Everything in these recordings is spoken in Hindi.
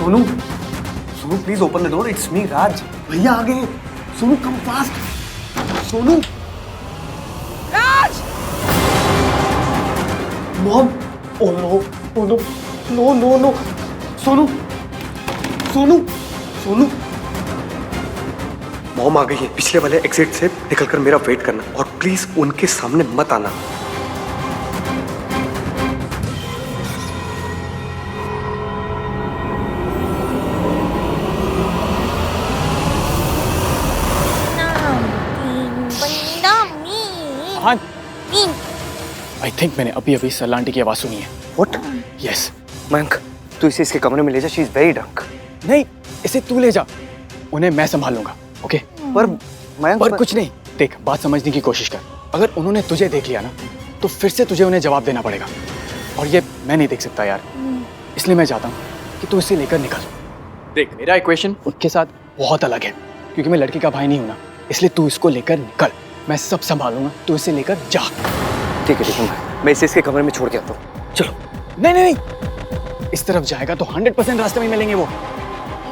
Sonu, Sonu please open the door, it's me Raj. भैया आ गए। Sonu come fast. Sonu. Raj! Mom, oh no, oh no, no no no. Sonu, Sonu, Sonu. Mom आ गई है, पिछले वाले एग्जिट से निकलकर मेरा वेट करना और प्लीज उनके सामने मत आना। आई थिंक मैंने अभी अभी सरलांटी की आवाज सुनी है। What? यस। मयंक, तू इसे इसके कमरे में ले जा, शी इज वेरी ड्रंक। नहीं, इसे तू ले जा, उन्हें मैं संभाल लूंगा। ओके? पर मयंक, पर कुछ नहीं, देख बात समझने की कोशिश कर। अगर उन्होंने तुझे देख लिया ना तो फिर से तुझे उन्हें जवाब देना पड़ेगा और ये मैं नहीं देख सकता यार। इसलिए मैं चाहता हूँ कि तू इसे लेकर निकल। देख मेरा इक्वेशन उनके साथ बहुत अलग है क्योंकि मैं लड़की का भाई नहीं हूं ना, इसलिए तू इसको लेकर निकल, मैं सब संभालूंगा, तू इसे लेकर जा। ठीक है मैं इसे इसके कमरे में छोड़ के आता हूँ। चलो। नहीं नहीं नहीं, इस तरफ जाएगा तो 100% रास्ते में मिलेंगे वो।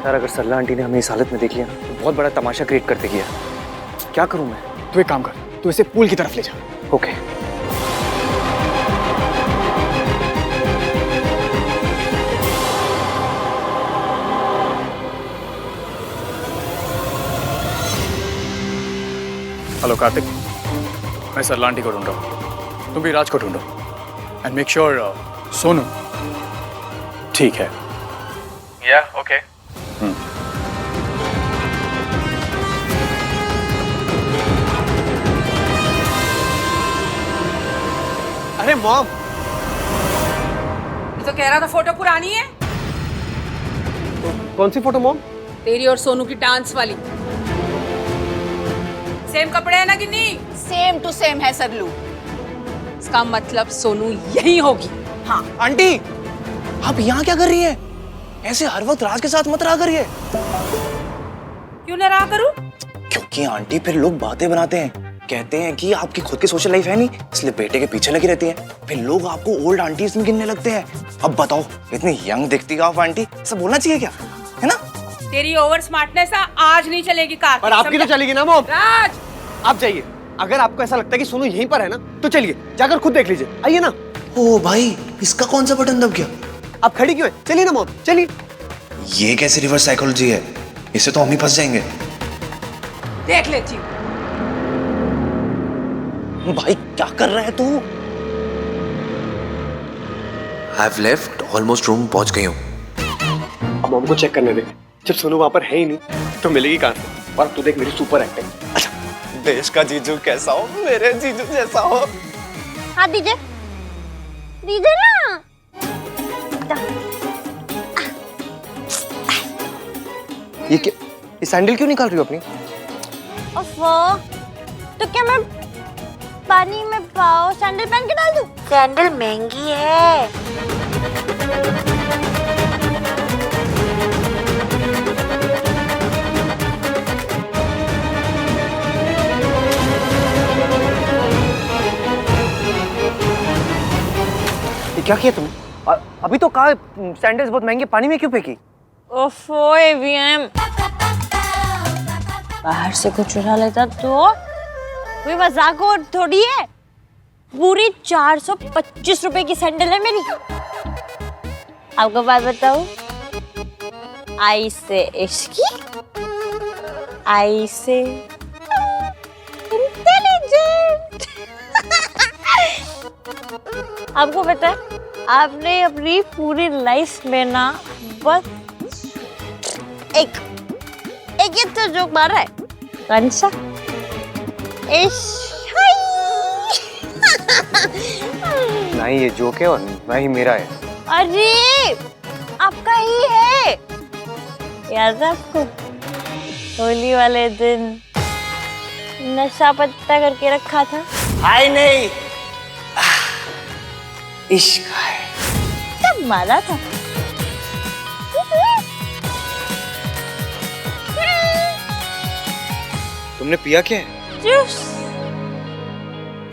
यार अगर सरला आंटी ने हमें इस हालत में देख लिया तो बहुत बड़ा तमाशा क्रिएट करते किया। क्या करूं मैं? तू एक काम कर, तू इसे पूल की तरफ ले जा। ओके। हेलो कार्तिक, मैं सरलांटी को ढूंढ रहा हूँ, तुम भी राज को ढूंढो एंड मेक श्योर सोनू ठीक है। या ओके। अरे मॉम, तो कह रहा था फोटो पुरानी है। कौन सी फोटो मॉम? तेरी और सोनू की डांस वाली। सेम कपड़े है ना कि नहीं? सेम टू सेम है सरलू। इसका मतलब सोनू यही होगी। हाँ। आंटी, आप यहाँ क्या कर रही हैं? ऐसे हर वक्त राज के साथ मत रहा करिए। क्यों ना रहा करूं? क्योंकि आंटी फिर लोग बातें बनाते हैं, कहते हैं कि आपकी खुद की सोशल लाइफ है नहीं, इसलिए बेटे के पीछे लगी रहती हैं। फिर लोग आपको ओल्ड आंटीज में गिनने लगते हैं। अब बताओ, इतनी यंग दिखती है आप आंटी, सब बोलना चाहिए क्या? है ना? तेरी ओवर स्मार्टनेस आज नहीं चलेगी कार। पर आपकी तो चलेगी ना मॉम। राज! आप जाइए, अगर आपको ऐसा लगता है कि सोनू यहीं पर है ना तो चलिए, जाकर खुद देख लीजिए। आइए ना। ओ भाई, इसका कौन सा बटन दब गया? आप खड़ी क्यों है? चलिए ना मॉम, चलिए। ये कैसे रिवर्स साइकोलॉजी है? इससे तो हम ही फंस जाएंगे। देख लेती हूँ। भाई क्या कर रहा है तू? I've left, almost room पहुंच गई हूँ। अब मॉम को चेक करने दे, जब सोनू वहां पर है ही नहीं तो मिलेगी कहां से? और तू देख मेरी सुपर एक्टिंग। अच्छा, देश का जीजू कैसा हो, मेरे जीजू जैसा हो। हाँ दीजिए, दीजिए ना। ये क्या, ये सैंडल क्यों निकाल रही हो अपनी? ओफो, तो क्या मैं पानी में पाओ सैंडल पहन के डाल दूं? सैंडल महंगी है। ये क्या किया तुमने? अभी तो कहा सैंडल्स बहुत महंगे, पानी में क्यों फेंकी? ओफो एवीएम, बाहर से कुछ चुरा लेता तो कोई मजाक और थोड़ी है। पूरी 425 रुपए की सैंडल है मेरी। आपको बात बताऊं, आई से इश्की, आई से इंटेलिजेंट। आपको पता है, आपने अपनी पूरी लाइफ में ना बस एक ये तो जोक मारा है, कौन सा? नहीं ये जोक है और ना ही मेरा है। अरे आपका ही है। याद है आपको होली वाले दिन नशा पत्ता करके रखा था? हाय नहीं, इश्क है। तब मारा था। तुमने पिया क्या है? जूस।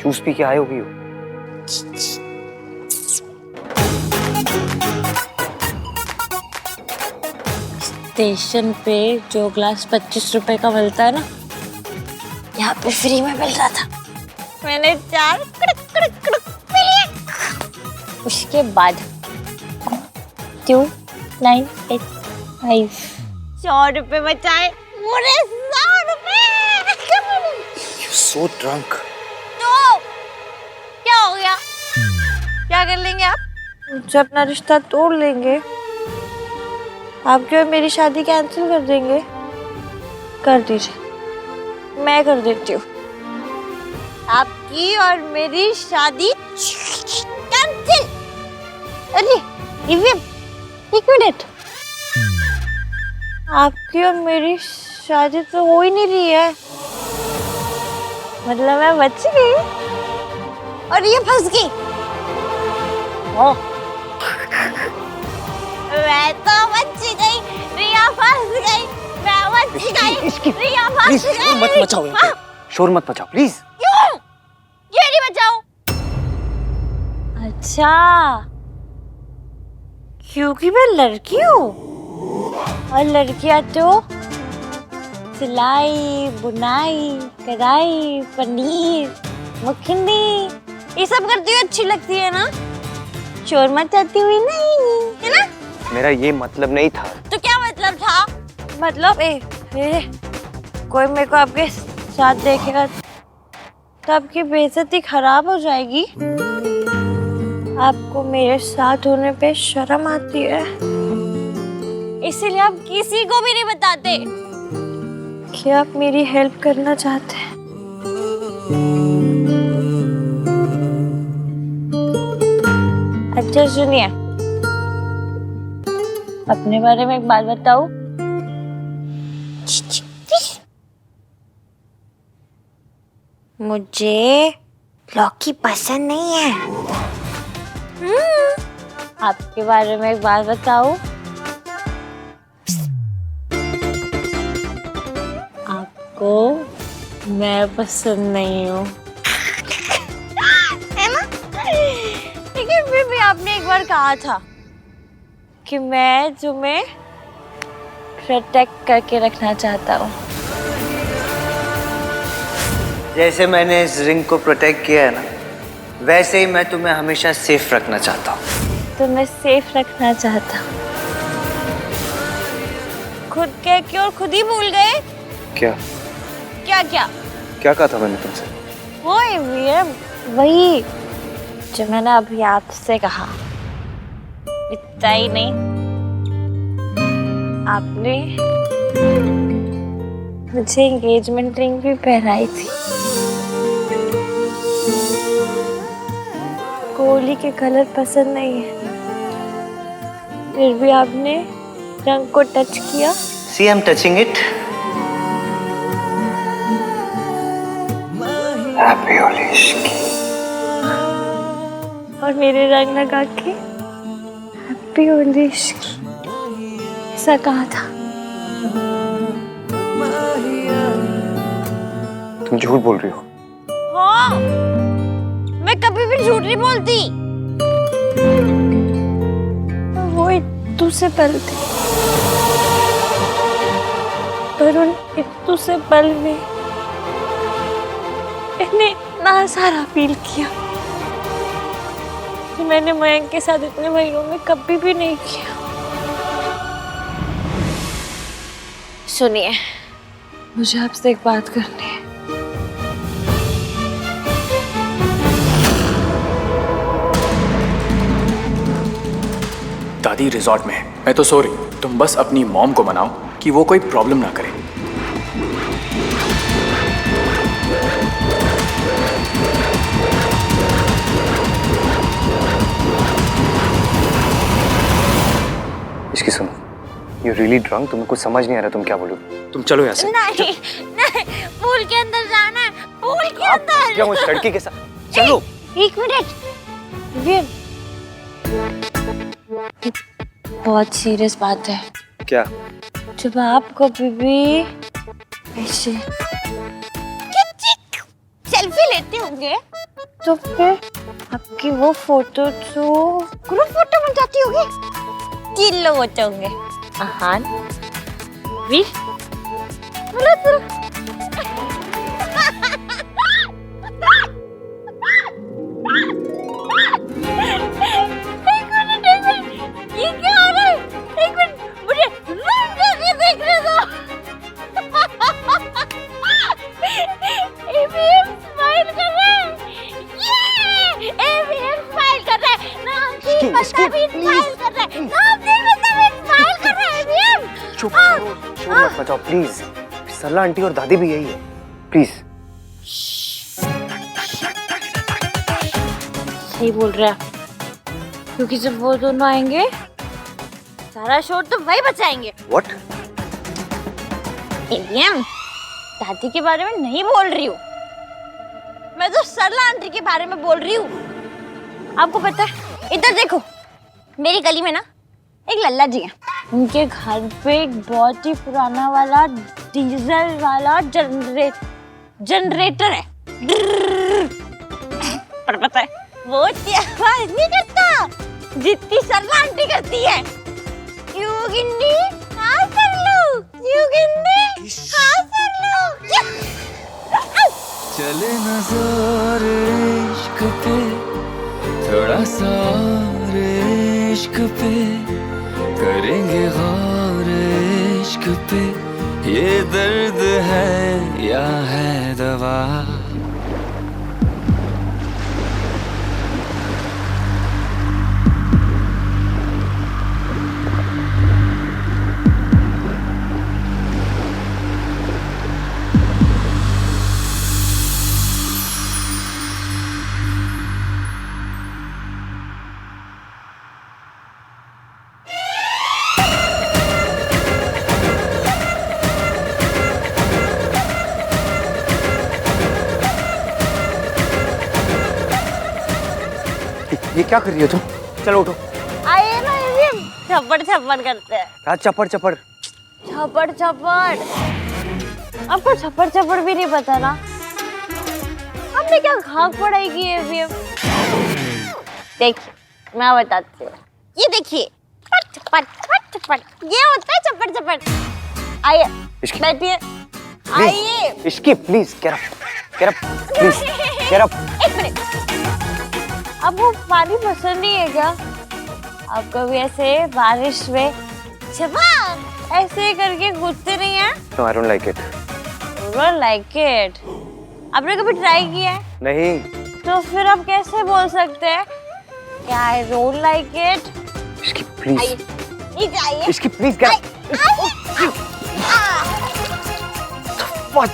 जूस पी के आए होगी हो। स्टेशन पे जो ग्लास 25 रुपए का मिलता है ना, यहाँ पे फ्री में मिल रहा था। मैंने 4 कुड़ुक कुड़ुक कुड़ुक पी लिए। उसके बाद 2, 9, 8, 5 100 रुपए बचाए, पूरे 100 रुपए। You're so drunk. तो क्या हो गया? क्या कर लेंगे आप? मुझसे अपना रिश्ता तोड़ लेंगे? आप क्यों मेरी शादी कैंसिल कर देंगे? कर दीजिए, मैं कर देती हूँ। आपकी और मेरी शादी कैंसिल। अरे एक मिनट, आपकी और मेरी शादी तो हो ही नहीं रही है, मतलब मैं बच गई और ये फंस गई। मैं तो बच गई, रिया फंस गई, मैं बच गई, रिया फंस गई। शोर मत मचाओ यहाँ पे, शोर मत मचाओ प्लीज। क्यों? ये नहीं बचाओ? अच्छा, क्योंकि मैं लड़की हूँ और लड़कियाँ तो सिलाई, बुनाई, कढ़ाई, पनीर, मखनी ये सब करती हुई अच्छी लगती है ना, शोर मचाती हुई नहीं, है ना? मेरा ये मतलब नहीं था। तो क्या मतलब था? मतलब कोई मेरे को आपके साथ देखेगा तो आपकी बेइज्जती खराब हो जाएगी। आपको मेरे साथ होने पे शर्म आती है, इसीलिए आप किसी को भी नहीं बताते कि आप मेरी हेल्प करना चाहते हैं। अच्छा सुनिए, अपने बारे में एक बात बताऊं? मुझे लौकी पसंद नहीं है। आपके बारे में एक बात बताऊं? आपको मैं पसंद नहीं हूँ, है ना? लेकिन फिर भी आपने एक बार कहा था कि मैं तुम्हें प्रोटेक्ट करके रखना चाहता हूँ। जैसे मैंने इस रिंग को प्रोटेक्ट किया है ना, वैसे ही मैं तुम्हें हमेशा सेफ रखना चाहता हूँ। तो मैं सेफ रखना चाहता हूँ। खुद कह के और खुद ही भूल गए। क्या क्या क्या क्या कहा था मैंने तुमसे? वही जो मैंने अभी आपसे कहा। इतना ही नहीं, आपने मुझे एंगेजमेंट रिंग भी पहनाई थी। कोहली के कलर पसंद नहीं है, फिर भी आपने रंग को टच किया। See, I'm touching it. Happy Holi इश्क। और मेरे रंग लगा के हैप्पी होली इश्क ऐसा कहा था। तुम झूठ बोल रही हो। हाँ, मैं कभी भी झूठ नहीं बोलती। वो इत्तू से पल थे, पर उन इत्तू से पल में मैंने इतना सारा फील किया कि मैंने मयंक के साथ इतने महीनों में कभी भी नहीं किया। सुनिए, मुझे आपसे एक बात करनी है। दादी रिजॉर्ट में है, मैं तो सो रही हूँ। तुम बस अपनी मॉम को मनाओ कि वो कोई प्रॉब्लम ना करे। इसकी सुनो, You're really drunk, तुम्हें कुछ समझ नहीं आ रहा तुम क्या बोलोगे। तुम चलो यहाँ से। नहीं, नहीं, पूल के अंदर जाना है, पूल के अंदर। क्या उस लड़की के साथ? चलो। एक मिनट, बहुत सीरियस बात है। क्या? जब आप कभी भी ऐसे सेल्फी लेते होंगे तो फिर आपकी वो फोटो तो ग्रुप फोटो बन जाती होगी। 3 लोग होते होंगे, अहान, वीर बोला तू ये क्या हो रहा है? एक मिनट मुझे रूम जाके देखने दो। एवीएम स्माइल कर रहा है। ये एवीएम स्माइल कर रहा है। नाम की बंदा भी स्माइल कर रहा है। नाम की बंदा भी स्माइल कर रहा है एवीएम। चुप करो, शोर मत मचाओ प्लीज। सरला आंटी और दादी भी यही है, प्लीज। सही बोल रहा है, क्योंकि जब वो दोनों आएंगे सारा शोर तो वही बचाएंगे। व्हाट? एवीएम दादी के बारे में नहीं बोल रही हूँ मैं, तो सरला आंटी के बारे में बोल रही हूँ। आपको पता है, इधर देखो, मेरी गली में ना एक लल्ला जी है। उनके घर पे एक बहुत ही पुराना वाला डीजल वाला जनरेटर है। पर पता है वो इतनी आवाज नहीं करता जितनी सरला आंटी करती है। क्यों गिन्नी? हाँ सरलू। क्यों गिन्नी? हाँ सरलू। चले नजर इश्क पे, थोड़ा सा और इश्क पे, करेंगे गौर इश्क पे, ये दर्द है या है दवा। ये क्या कर रही हो तुम? चलो उठो। आइए ना एवीएम, छप्पड़ छप्पड़ करते हैं। क्या चपड़ चपड़? छप्पड़ छप्पड़। आपको छप्पड़ छप्पड़ भी नहीं पता ना? आपने क्या घाक पढ़ाई की है एवीएम? देखिए मैं बताती हूँ, ये देखिए छप्पड़ छप्पड़, ये होता है छप्पड़ छप्पड़। आइए बैठिए, आइए। Ishki please get up please get up। एक मिनट, आपको पानी पसंद नहीं है क्या? आप कभी ऐसे बारिश में छपाक ऐसे करके कूदते नहीं हैं? No, I don't like it। You don't like it? आपने कभी ट्राई किया है? नहीं। तो फिर आप कैसे बोल सकते हैं कि I don't like it? Ishki please. आइए, नीचे आइए। Ishki please get up। कुछ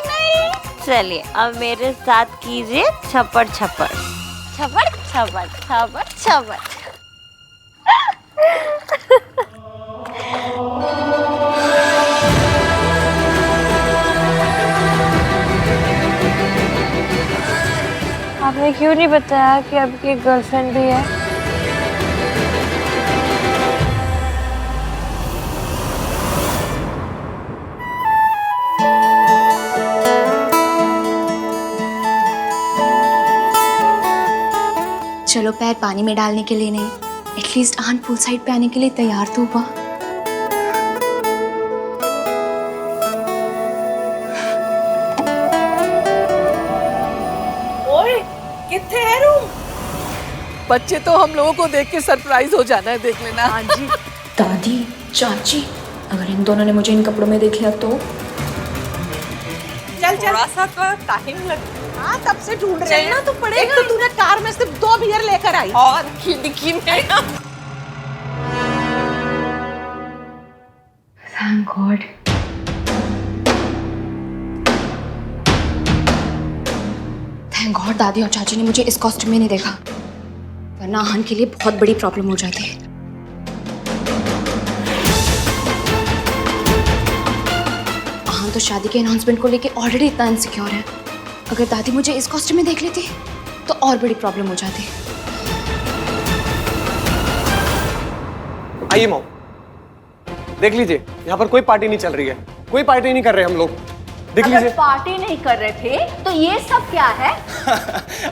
नहीं। चलिए अब मेरे साथ कीजिए छप्पड़ छप्पड़ छप्पड़ छप्पड़ छप्पड़ छप्पड़। आपने क्यों नहीं बताया कि आपकी गर्लफ्रेंड भी है? चलो पैर पानी में डालने के लिए नहीं, एटलीस्ट आन पूल साइड पे आने के लिए तैयार तो हुआ। ओए कितने है रूम? बच्चे तो हम लोगों को देख के सरप्राइज हो जाना है, देख लेना। हाँ जी। दादी, चाची, अगर इन दोनों ने मुझे इन कपड़ों में देख लिया तो? चल थोड़ा सा तो टाइम लग। हाँ तब से ढूंढ रहे हैं। चलना तो पड़ेगा। एक तो तूने कार में सिर्फ 2 बियर लेकर आई और खिड़की में। Thank God। Thank God दादी और चाची ने मुझे इस कॉस्ट्यूम में नहीं देखा, वरना आहन के लिए बहुत बड़ी प्रॉब्लम हो जाती है। आहन तो शादी के अनाउंसमेंट को लेके ऑलरेडी इतना इनसिक्योर है, अगर दादी मुझे इस कॉस्ट्यूम में देख लेती तो और बड़ी प्रॉब्लम हो जाती। आइए मॉम, देख लीजिए यहाँ पर कोई पार्टी नहीं चल रही है, कोई पार्टी नहीं कर रहे हम लोग, देख लीजिए। पार्टी नहीं कर रहे थे तो ये सब क्या है?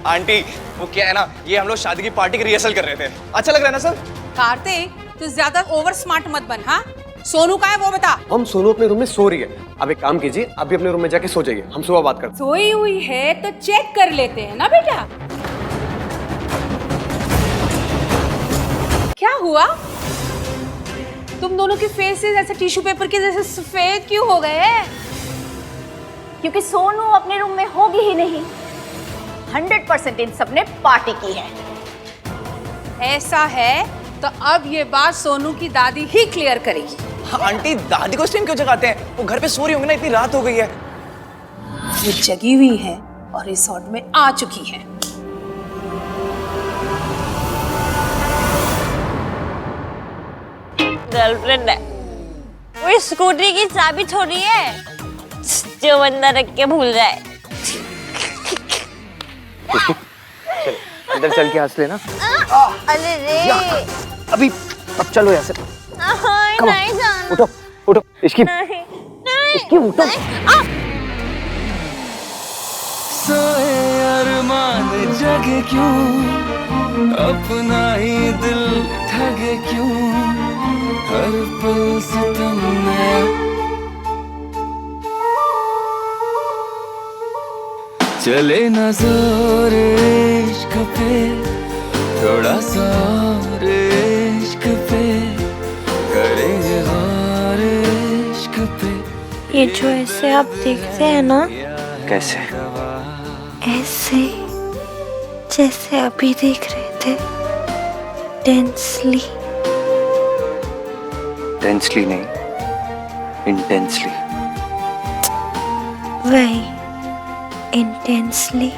आंटी वो क्या है ना, ये हम लोग शादी की पार्टी की रिहर्सल कर रहे थे। अच्छा लग रहा है ना सर? कार्तिक तू ज्यादा ओवर स्मार्ट मत बन। हाँ, सोनू का है वो बता। हम सोनू अपने रूम में सो रही है। अब एक काम कीजिए, आप भी अपने रूम में जाके सो जाइए, हम सुबह बात करते सोई हुई है तो चेक कर लेते हैं ना बेटा। क्या हुआ? तुम दोनों के फेसेस ऐसे टिश्यू पेपर के जैसे सफेद क्यों हो गए हैं? क्योंकि सोनू अपने रूम में होगी ही नहीं। 100% इन सब ने पार्टी की है। ऐसा है तो अब ये बात सोनू की दादी ही क्लियर करेगी। हाँ, आंटी दादी को स्ट्रीम क्यों जगाते हैं? वो घर पे सो रही होंगी ना, इतनी रात हो गई है। वो जगी हुई है और रिसोर्ट में आ चुकी है। गर्लफ्रेंड है वो, स्कूटी की चाबी थोड़ी है जो बंदा रख के भूल जाए। अंदर चल के हंस लेना। अरे रे अभी अब चलो यहाँ से। नहीं जाना। उठो उठो, इसकी नहीं इसकी उठो। सोए अरमान जगे क्यों, अपना ही दिल ठगे क्यों, हर पल सितम में चले न जोर इश्क पे, थोड़ा सा और इश्क पे, करेंगे गौर इश्क पे। ये जो ऐसे आप देखते हैं ना, कैसे? ऐसे जैसे अभी देख रहे थे, टेंसली। टेंसली नहीं, इंटेंसली। वही इंटेंसली,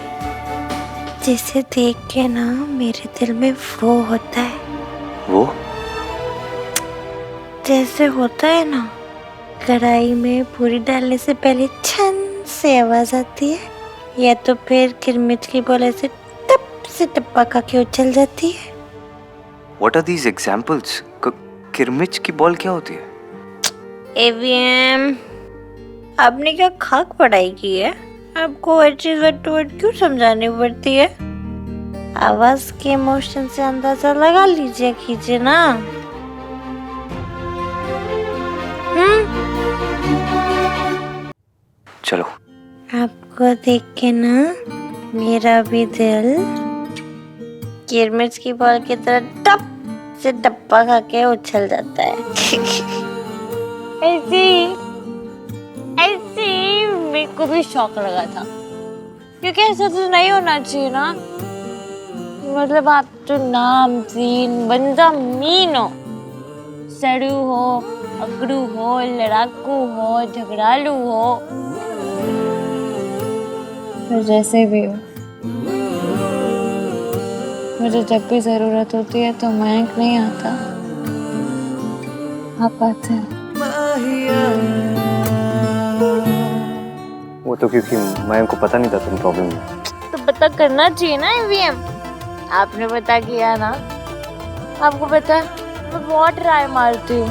जिसे देख के ना मेरे दिल में वो होता है। वो जैसे होता है ना, कढ़ाई में पूरी डालने से पहले छन से आवाज आती है, या तो फिर किरमिच की बोले से टप से टप्पा खा के उछल जाती है। What are these examples? किरमिच की बॉल क्या होती है? एवीएम, आपने क्या खाक पढ़ाई की है? आपको हर चीज वर्ड टू वर्ड क्यों समझानी पड़ती है? आवाज के इमोशन से अंदाजा लगा लीजिए कीजिए ना। चलो। आपको देख के ना मेरा भी दिल किरमिच की बॉल की तरह टप से टप्पा खा के उछल जाता है। ऐसी मेरे को भी शौक लगा था, क्योंकि ऐसा तो नहीं होना चाहिए ना। मतलब आप तो नामचीन बंदा मीन हो, सड़ू हो, अकड़ू हो, लड़ाकू हो, झगड़ालू हो, पर जैसे भी हो, मुझे जब भी जरूरत होती है तो मयंक नहीं आता, आप आते हैं। वो तो क्योंकि मयंक को पता नहीं था तुम प्रॉब्लम में। तो पता करना चाहिए ना एवीएम, आपने पता किया ना। आपको पता है मैं बहुत ट्राई मारती हूँ,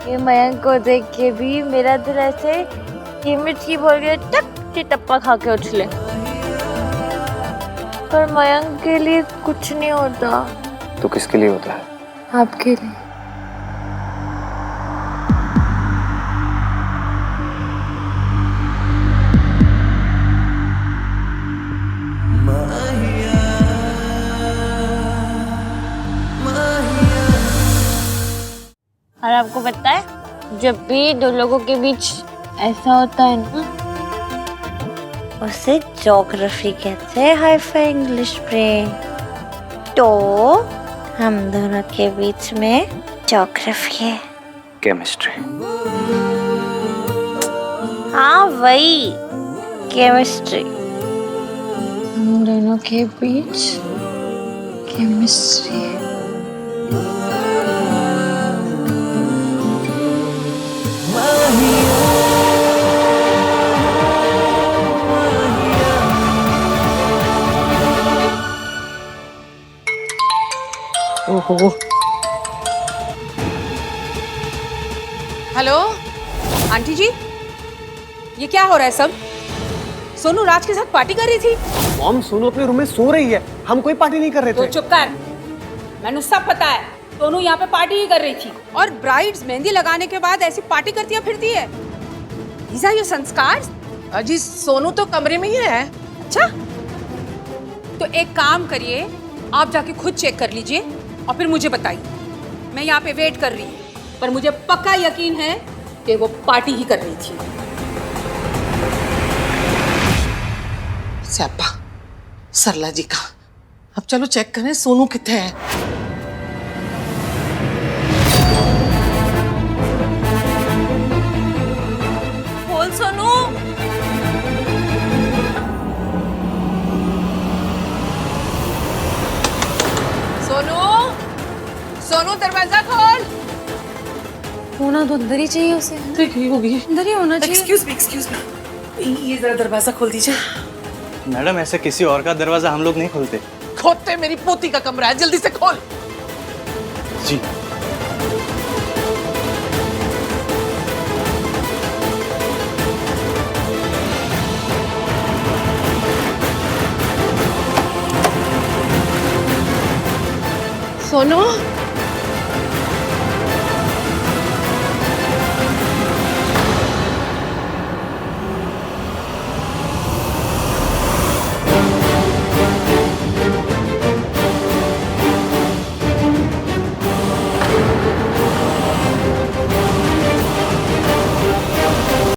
ये मयंक को देख के भी मेरा दिल ऐसे किरमिच की बोल के टप से टप्पा खा के उछले, पर मयंक के लिए कुछ नहीं होता। तो किसके लिए होता है? आपके लिए। और आपको पता है, जब भी दो लोगों के बीच ऐसा होता है ना, उसे ज्योग्राफी कहते हैं, हाई-फाई इंग्लिश में। तो हम दोनों के बीच में ज्योग्राफी है। केमिस्ट्री। हाँ वही केमिस्ट्री। हम दोनों के बीच केमिस्ट्री है। ओहो। हेलो आंटी जी, ये क्या हो रहा है सब? सोनू राज के साथ पार्टी कर रही थी। मॉम, सोनू अपने रूम में सो रही है, हम कोई पार्टी नहीं कर रहे तो थे। चुप कर, मैंने सब पता है। सोनू यहाँ पे पार्टी ही कर रही थी और ब्राइड्स मेहंदी लगाने के बाद ऐसी पार्टी करती फिरती है। These are your संस्कार? अजी सोनू तो कमरे में ही है। अच्छा, तो एक काम करिए, आप जाके खुद चेक कर लीजिए और फिर मुझे बताइए। मैं यहाँ पे वेट कर रही हूँ, पर मुझे पक्का यकीन है कि वो पार्टी ही कर रही थी। स्यापा सरला जी का। अब चलो चेक करें सोनू कितने है। बोल सोनू। सोनू, सोनू दरवाजा खोल। होना तो अंदर ही चाहिए उसे। ठीक होगी। अंदर ही होना चाहिए। एक्सक्यूज मी, ये जरा दरवाजा खोल दीजिए। मैडम ऐसे किसी और का दरवाजा हम लोग नहीं खोलते। खोलते, मेरी पोती का कमरा है, जल्दी से खोल। जी। सोनू